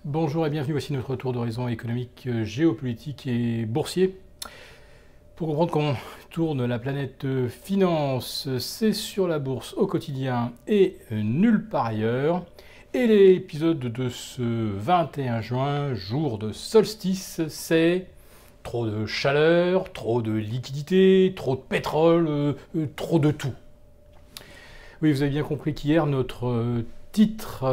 Bonjour et bienvenue, voici notre tour d'horizon économique, géopolitique et boursier. Pour comprendre comment tourne la planète finance, c'est sur la bourse au quotidien et nulle part ailleurs. Et l'épisode de ce 21 juin, jour de solstice, c'est trop de chaleur, trop de liquidité, trop de pétrole, trop de tout. Oui, vous avez bien compris qu'hier, notre titre,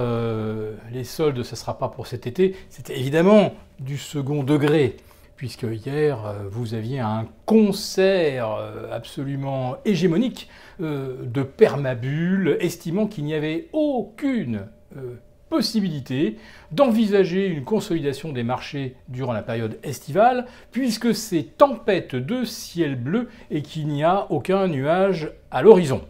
les soldes, ça ne sera pas pour cet été, c'était évidemment du second degré, puisque hier, vous aviez un concert absolument hégémonique de permabulle, estimant qu'il n'y avait aucune possibilité d'envisager une consolidation des marchés durant la période estivale, puisque c'est tempête de ciel bleu et qu'il n'y a aucun nuage à l'horizon.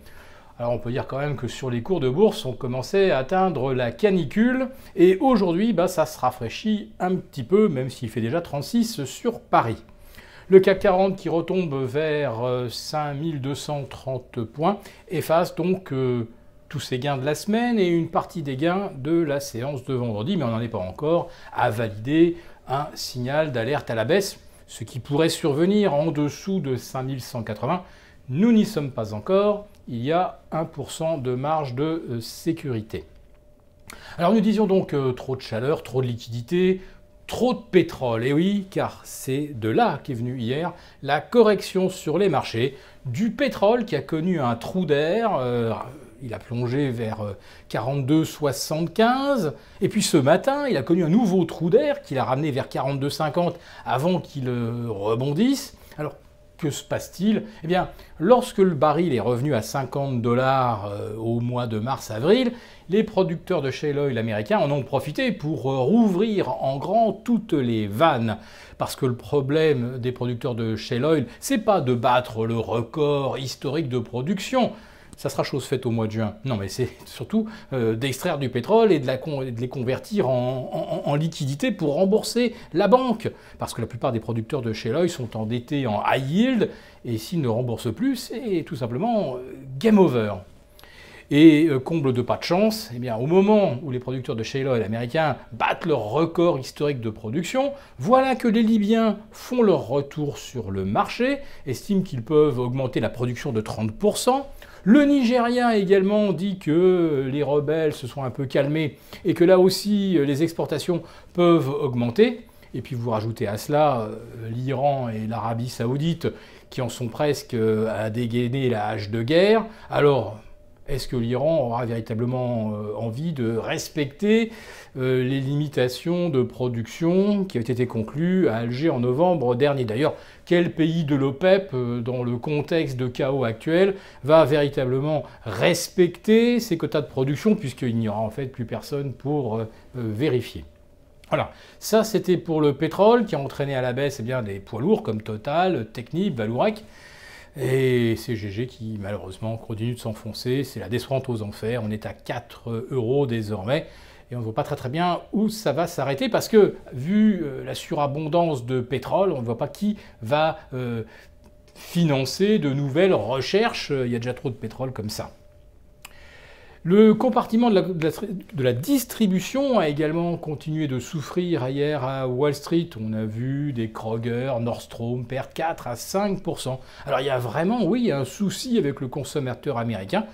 Alors on peut dire quand même que sur les cours de bourse, on commençait à atteindre la canicule, et aujourd'hui, ça se rafraîchit un petit peu, même s'il fait déjà 36 sur Paris. Le CAC 40 qui retombe vers 5230 points efface donc tous ces gains de la semaine et une partie des gains de la séance de vendredi, mais on n'en est pas encore à valider un signal d'alerte à la baisse, ce qui pourrait survenir en dessous de 5180. Nous n'y sommes pas encore, il y a 1% de marge de sécurité. Alors nous disions donc trop de chaleur, trop de liquidité, trop de pétrole. Et oui, car c'est de là qu'est venue hier la correction sur les marchés du pétrole qui a connu un trou d'air. Il a plongé vers 42,75. Et puis ce matin, il a connu un nouveau trou d'air qu'il a ramené vers 42,50 avant qu'il rebondisse. Alors, que se passe-t-il? Eh bien, lorsque le baril est revenu à 50 $ au mois de mars-avril, les producteurs de shale oil américains en ont profité pour rouvrir en grand toutes les vannes. Parce que le problème des producteurs de shale oil, c'est pas de battre le record historique de production. Ça sera chose faite au mois de juin. Non, mais c'est surtout d'extraire du pétrole et de les convertir en liquidité pour rembourser la banque. Parce que la plupart des producteurs de shale oil sont endettés en high yield, et s'ils ne remboursent plus, c'est tout simplement game over. Et comble de pas de chance, eh bien, au moment où les producteurs de shale oil américains battent leur record historique de production, voilà que les Libyens font leur retour sur le marché, estiment qu'ils peuvent augmenter la production de 30%. Le Nigérien également dit que les rebelles se sont un peu calmés et que là aussi les exportations peuvent augmenter. Et puis vous rajoutez à cela l'Iran et l'Arabie Saoudite qui en sont presque à dégainer la hache de guerre. Alors, est-ce que l'Iran aura véritablement envie de respecter les limitations de production qui ont été conclues à Alger en novembre dernier? D'ailleurs, quel pays de l'OPEP, dans le contexte de chaos actuel, va véritablement respecter ces quotas de production, puisqu'il n'y aura en fait plus personne pour vérifier? Voilà, ça c'était pour le pétrole qui a entraîné à la baisse des poids lourds comme Total, Technip, Vallourec. Et c'est GG qui malheureusement continue de s'enfoncer, c'est la descente aux enfers, on est à 4 € désormais, et on ne voit pas très bien où ça va s'arrêter, parce que vu la surabondance de pétrole, on ne voit pas qui va financer de nouvelles recherches, il y a déjà trop de pétrole comme ça. Le compartiment de la distribution a également continué de souffrir hier à Wall Street. On a vu des Kroger, Nordstrom perdre 4 à 5%. Alors il y a vraiment, oui, un souci avec le consommateur américain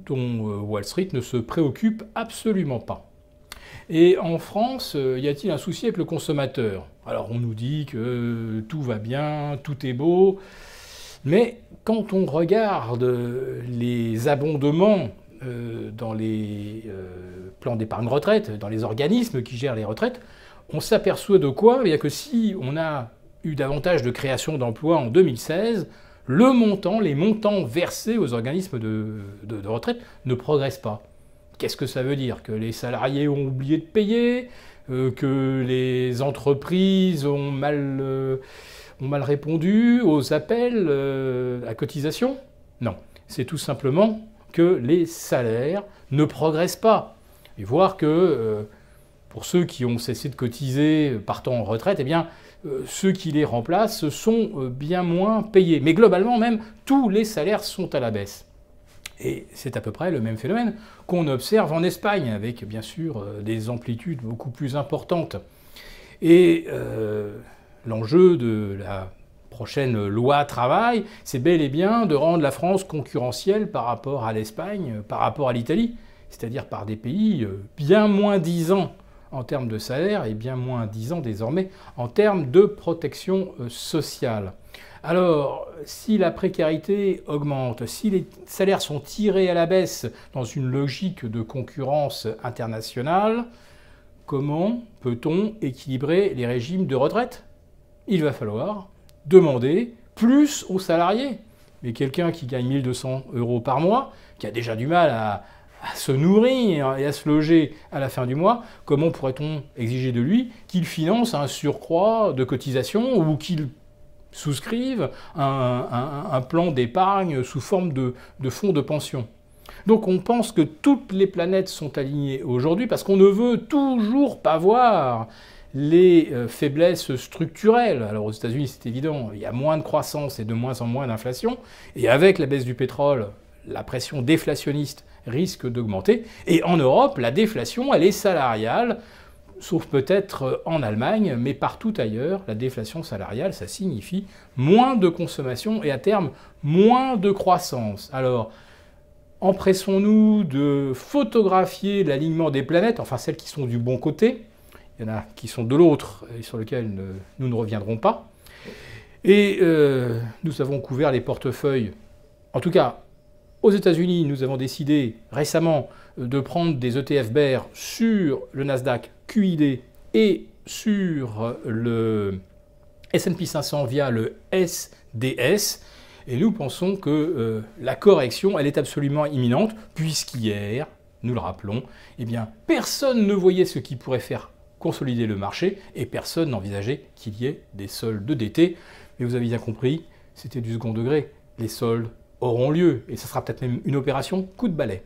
dont Wall Street ne se préoccupe absolument pas. Et en France, y a-t-il un souci avec le consommateur? Alors on nous dit que tout va bien, tout est beau. Mais quand on regarde les abondements dans les plans d'épargne retraite, dans les organismes qui gèrent les retraites, on s'aperçoit de quoi? Il y a que si on a eu davantage de création d'emplois en 2016, les montants versés aux organismes de retraite ne progressent pas. Qu'est-ce que ça veut dire? Que les salariés ont oublié de payer, que les entreprises ont mal répondu aux appels à cotisation? Non, c'est tout simplement que les salaires ne progressent pas. Et voir que pour ceux qui ont cessé de cotiser partant en retraite, ceux qui les remplacent sont bien moins payés. Mais globalement même, tous les salaires sont à la baisse. Et c'est à peu près le même phénomène qu'on observe en Espagne, avec bien sûr des amplitudes beaucoup plus importantes. Et l'enjeu de la prochaine loi travail, c'est bel et bien de rendre la France concurrentielle par rapport à l'Espagne, par rapport à l'Italie, c'est-à-dire par des pays bien moins disants en termes de salaire et bien moins disants désormais en termes de protection sociale. Alors, si la précarité augmente, si les salaires sont tirés à la baisse dans une logique de concurrence internationale, comment peut-on équilibrer les régimes de retraite? Il va falloir demander plus aux salariés. Mais quelqu'un qui gagne 1 200 € par mois, qui a déjà du mal à se nourrir et à se loger à la fin du mois, comment pourrait-on exiger de lui qu'il finance un surcroît de cotisation ou qu'il souscrivent un plan d'épargne sous forme de fonds de pension. Donc on pense que toutes les planètes sont alignées aujourd'hui parce qu'on ne veut toujours pas voir les faiblesses structurelles. Alors aux États-Unis c'est évident, il y a moins de croissance et de moins en moins d'inflation, et avec la baisse du pétrole, la pression déflationniste risque d'augmenter, et en Europe la déflation elle est salariale, sauf peut-être en Allemagne, mais partout ailleurs, la déflation salariale, ça signifie moins de consommation et à terme, moins de croissance. Alors, empressons-nous de photographier l'alignement des planètes, enfin celles qui sont du bon côté, il y en a qui sont de l'autre et sur lesquelles nous ne reviendrons pas. Et nous avons couvert les portefeuilles, en tout cas, aux États-Unis, nous avons décidé récemment de prendre des ETF Bear sur le Nasdaq QID et sur le S&P 500 via le SDS. Et nous pensons que la correction, elle est absolument imminente, puisqu'hier, nous le rappelons, eh bien, personne ne voyait ce qui pourrait faire consolider le marché et personne n'envisageait qu'il y ait des soldes d'été. Mais vous avez bien compris, c'était du second degré. Les soldes auront lieu, et ça sera peut-être même une opération coup de balai.